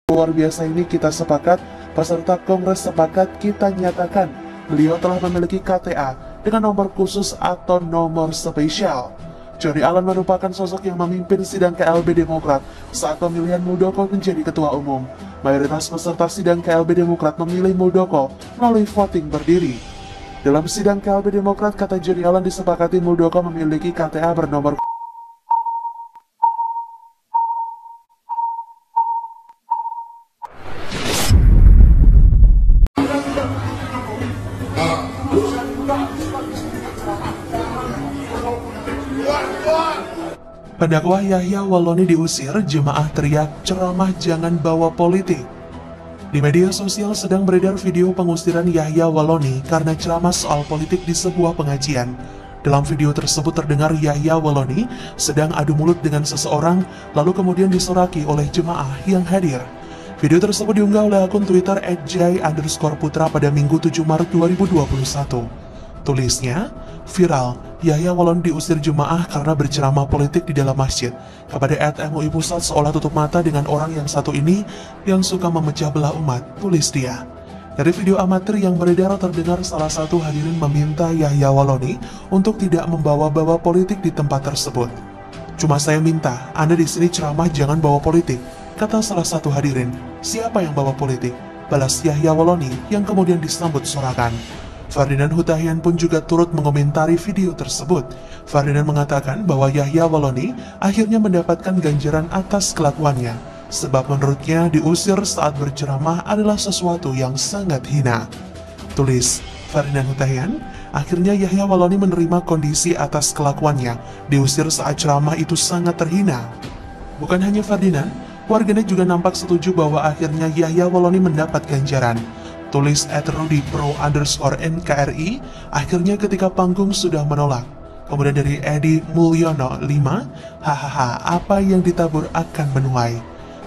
luar biasa ini kita sepakat, peserta kongres sepakat, kita nyatakan beliau telah memiliki KTA dengan nomor khusus atau nomor spesial. Jody Allen merupakan sosok yang memimpin sidang KLB Demokrat saat pemilihan Muldoko menjadi ketua umum. Mayoritas peserta sidang KLB Demokrat memilih Muldoko melalui voting berdiri. Dalam sidang KLB Demokrat, kata Jody Allen, disepakati Muldoko memiliki KTA bernomor Pendakwah Yahya Walloni diusir, jemaah teriak ceramah jangan bawa politik. Di media sosial sedang beredar video pengusiran Yahya Walloni karena ceramah soal politik di sebuah pengajian. Dalam video tersebut terdengar Yahya Walloni sedang adu mulut dengan seseorang, lalu kemudian disoraki oleh jemaah yang hadir. Video tersebut diunggah oleh akun Twitter @jai_putra pada Minggu 7 Maret 2021. Tulisnya, viral, Yahya Walloni diusir jemaah karena berceramah politik di dalam masjid. Kepada @MUI Pusat seolah tutup mata dengan orang yang satu ini yang suka memecah belah umat, tulis dia. Dari video amatir yang beredar terdengar salah satu hadirin meminta Yahya Walloni untuk tidak membawa-bawa politik di tempat tersebut. Cuma saya minta, Anda di sini ceramah jangan bawa politik, kata salah satu hadirin. Siapa yang bawa politik? Balas Yahya Walloni yang kemudian disambut sorakan. Ferdinand Hutahian pun juga turut mengomentari video tersebut. Ferdinand mengatakan bahwa Yahya Walloni akhirnya mendapatkan ganjaran atas kelakuannya, sebab menurutnya diusir saat berceramah adalah sesuatu yang sangat hina. Tulis Ferdinand Hutahian, akhirnya Yahya Walloni menerima kondisi atas kelakuannya, diusir saat ceramah itu sangat terhina. Bukan hanya Ferdinand, warganet juga nampak setuju bahwa akhirnya Yahya Walloni mendapat ganjaran. Tulis @rudi_pro_nkri, akhirnya ketika panggung sudah menolak. Kemudian dari Edi Mulyono 5, hahaha, apa yang ditabur akan menuai.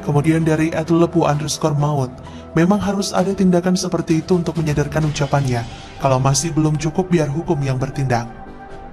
Kemudian dari @lepu_maut, memang harus ada tindakan seperti itu untuk menyadarkan ucapannya. Kalau masih belum cukup, biar hukum yang bertindak.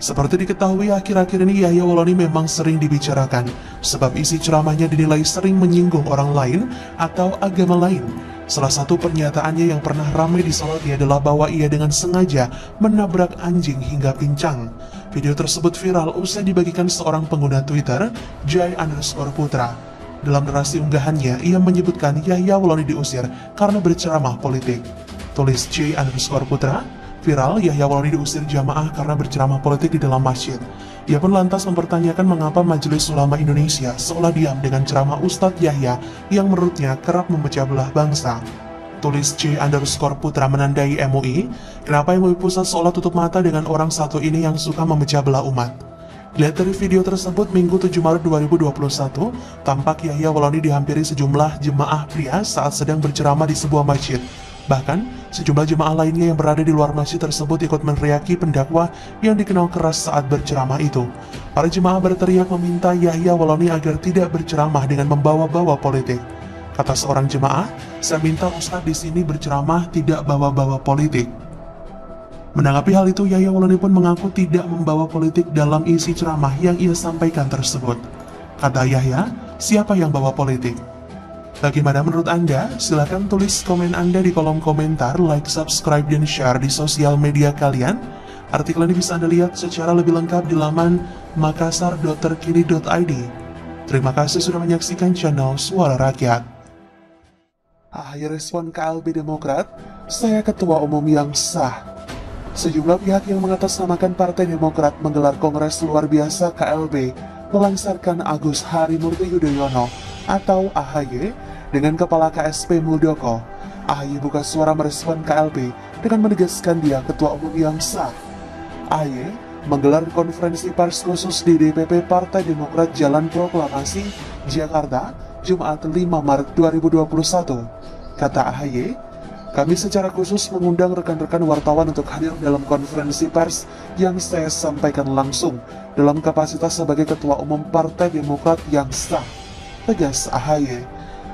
Seperti diketahui, akhir-akhir ini Yahya Walloni memang sering dibicarakan, sebab isi ceramahnya dinilai sering menyinggung orang lain atau agama lain. Salah satu pernyataannya yang pernah ramai disoroti adalah bahwa ia dengan sengaja menabrak anjing hingga pincang. Video tersebut viral usai dibagikan seorang pengguna Twitter, jai_putra. Dalam narasi unggahannya, ia menyebutkan Yahya Walloni diusir karena berceramah politik. Tulis jai_putra, viral, Yahya Walloni diusir jamaah karena berceramah politik di dalam masjid. Ia pun lantas mempertanyakan mengapa Majelis Ulama Indonesia seolah diam dengan ceramah Ustadz Yahya yang menurutnya kerap memecah belah bangsa. Tulis J_putra menandai MUI, kenapa MUI Pusat seolah tutup mata dengan orang satu ini yang suka memecah belah umat. Lihat dari video tersebut, Minggu 7 Maret 2021, tampak Yahya Walloni dihampiri sejumlah jemaah pria saat sedang berceramah di sebuah masjid. Bahkan, sejumlah jemaah lainnya yang berada di luar masjid tersebut ikut meneriaki pendakwah yang dikenal keras saat berceramah itu. Para jemaah berteriak meminta Yahya Walloni agar tidak berceramah dengan membawa-bawa politik. Kata seorang jemaah, saya minta Ustadz di sini berceramah tidak bawa-bawa politik. Menanggapi hal itu, Yahya Walloni pun mengaku tidak membawa politik dalam isi ceramah yang ia sampaikan tersebut. Kata Yahya, siapa yang bawa politik? Bagaimana menurut Anda? Silahkan tulis komen Anda di kolom komentar, like, subscribe, dan share di sosial media kalian. Artikel ini bisa Anda lihat secara lebih lengkap di laman makassar.terkini.id. Terima kasih sudah menyaksikan channel Suara Rakyat. Akhir respon KLB Demokrat, saya ketua umum yang sah. Sejumlah pihak yang mengatasnamakan Partai Demokrat menggelar Kongres Luar Biasa KLB melangsarkan Agus Harimurti Yudhoyono atau AHY dengan Kepala KSP Muldoko. AHY buka suara merespon KLB dengan menegaskan dia ketua umum yang sah. AHY menggelar konferensi pers khusus di DPP Partai Demokrat Jalan Proklamasi, Jakarta, Jumat 5 Maret 2021. Kata AHY, kami secara khusus mengundang rekan-rekan wartawan untuk hadir dalam konferensi pers yang saya sampaikan langsung dalam kapasitas sebagai ketua umum Partai Demokrat yang sah, tegas AHY.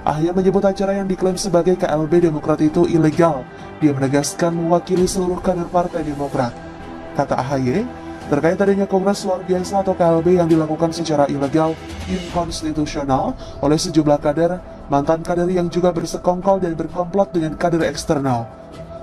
AHY menyebut acara yang diklaim sebagai KLB Demokrat itu ilegal. Dia menegaskan mewakili seluruh kader Partai Demokrat. Kata AHY, terkait adanya Kongres Luar Biasa atau KLB yang dilakukan secara ilegal, inkonstitusional oleh sejumlah kader, mantan kader yang juga bersekongkol dan berkomplot dengan kader eksternal.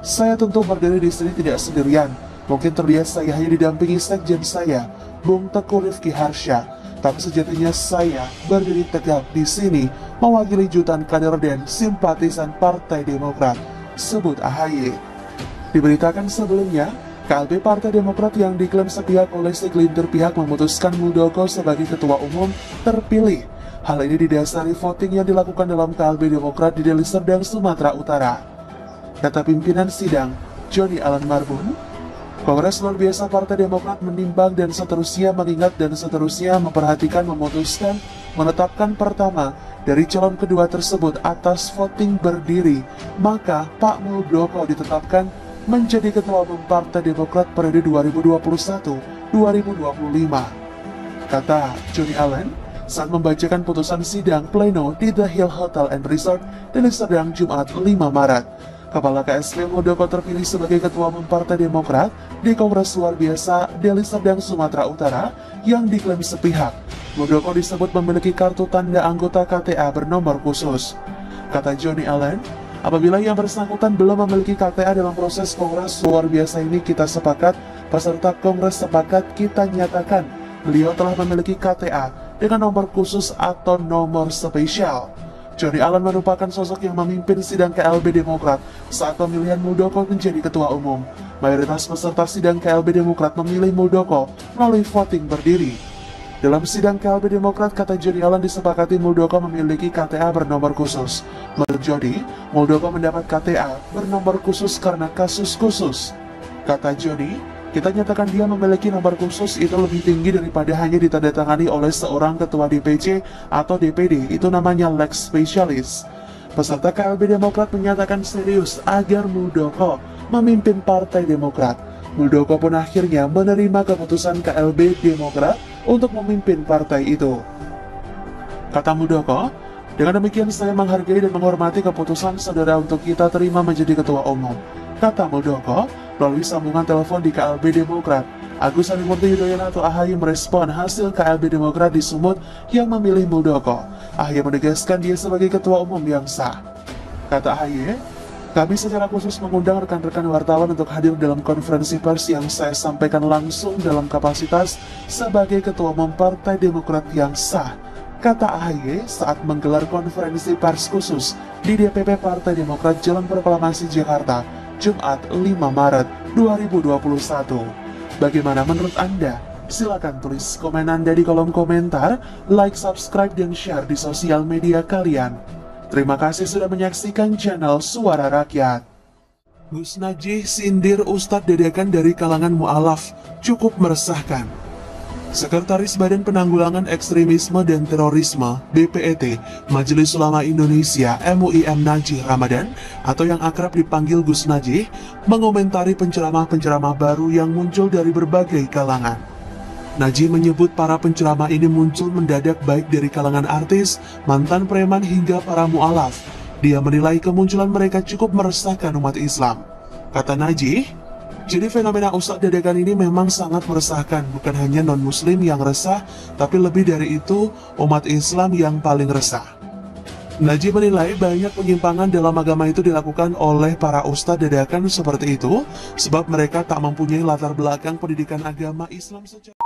Saya tentu berdiri di sini tidak sendirian. Mungkin terlihat saya hanya didampingi sekjen saya, Bung Teguh Rifki Harsha, tapi sejatinya saya berdiri tegak di sini mewakili jutaan kader dan simpatisan Partai Demokrat, sebut AHY. Diberitakan sebelumnya, KLB Partai Demokrat yang diklaim sepihak oleh segelintir pihak memutuskan Muldoko sebagai ketua umum terpilih. Hal ini didasari voting yang dilakukan dalam KLB Demokrat di Deli Serdang, Sumatera Utara. Kata pimpinan sidang, Johnny Allen Marbun, Kongres Luar Biasa Partai Demokrat menimbang dan seterusnya mengingat dan seterusnya memperhatikan memutuskan menetapkan pertama dari calon kedua tersebut atas voting berdiri, maka Pak Muldoko ditetapkan menjadi Ketua Umum Partai Demokrat periode 2021-2025. Kata Johnny Allen saat membacakan putusan sidang pleno di The Hill Hotel and Resort Deli Serdang Jumat 5 Maret. Kepala KSP Muldoko terpilih sebagai Ketua Umum Partai Demokrat di Kongres Luar Biasa Deli Serdang, Sumatera Utara yang diklaim sepihak. Muldoko disebut memiliki kartu tanda anggota KTA bernomor khusus. Kata Johnny Allen, apabila yang bersangkutan belum memiliki KTA dalam proses Kongres Luar Biasa ini, kita sepakat, peserta Kongres sepakat, kita nyatakan beliau telah memiliki KTA dengan nomor khusus atau nomor spesial. Johnny Allen merupakan sosok yang memimpin sidang KLB Demokrat saat pemilihan Muldoko menjadi ketua umum. Mayoritas peserta sidang KLB Demokrat memilih Muldoko melalui voting berdiri. Dalam sidang KLB Demokrat, kata Johnny Allen, disepakati Muldoko memiliki KTA bernomor khusus. Menurut Johnny, Muldoko mendapat KTA bernomor khusus karena kasus khusus. Kata Johnny, kita nyatakan dia memiliki nomor khusus itu lebih tinggi daripada hanya ditandatangani oleh seorang ketua DPC atau DPD, itu namanya Lex Specialis. Peserta KLB Demokrat menyatakan serius agar Muldoko memimpin Partai Demokrat. Muldoko pun akhirnya menerima keputusan KLB Demokrat untuk memimpin partai itu. Kata Muldoko, dengan demikian saya menghargai dan menghormati keputusan saudara untuk kita terima menjadi ketua umum. Kata Muldoko, melalui sambungan telepon di KLB Demokrat, Agus Harimurti Yudhoyono atau AHY merespon hasil KLB Demokrat di Sumut yang memilih Muldoko. AHY menegaskan dia sebagai ketua umum yang sah. Kata AHY, kami secara khusus mengundang rekan-rekan wartawan untuk hadir dalam konferensi pers yang saya sampaikan langsung dalam kapasitas sebagai ketua umum Partai Demokrat yang sah. Kata AHY saat menggelar konferensi pers khusus di DPP Partai Demokrat Jalan Proklamasi Jakarta, Jumat 5 Maret 2021. Bagaimana menurut Anda? Silakan tulis komen Anda di kolom komentar, like, subscribe, dan share di sosial media kalian. Terima kasih sudah menyaksikan channel Suara Rakyat. Gus Najih sindir Ustadz dadakan dari kalangan mu'alaf, cukup meresahkan. Sekretaris Badan Penanggulangan Ekstremisme dan Terorisme (BPET) Majelis Ulama Indonesia (MUI) Najih Ramadan atau yang akrab dipanggil Gus Najih mengomentari penceramah-penceramah baru yang muncul dari berbagai kalangan. Najih menyebut para penceramah ini muncul mendadak baik dari kalangan artis, mantan preman hingga para mu'alaf. Dia menilai kemunculan mereka cukup meresahkan umat Islam. Kata Najih, jadi fenomena ustadz dadakan ini memang sangat meresahkan, bukan hanya non-muslim yang resah, tapi lebih dari itu umat Islam yang paling resah. Najih menilai banyak penyimpangan dalam agama itu dilakukan oleh para ustadz dadakan seperti itu, sebab mereka tak mempunyai latar belakang pendidikan agama Islam secara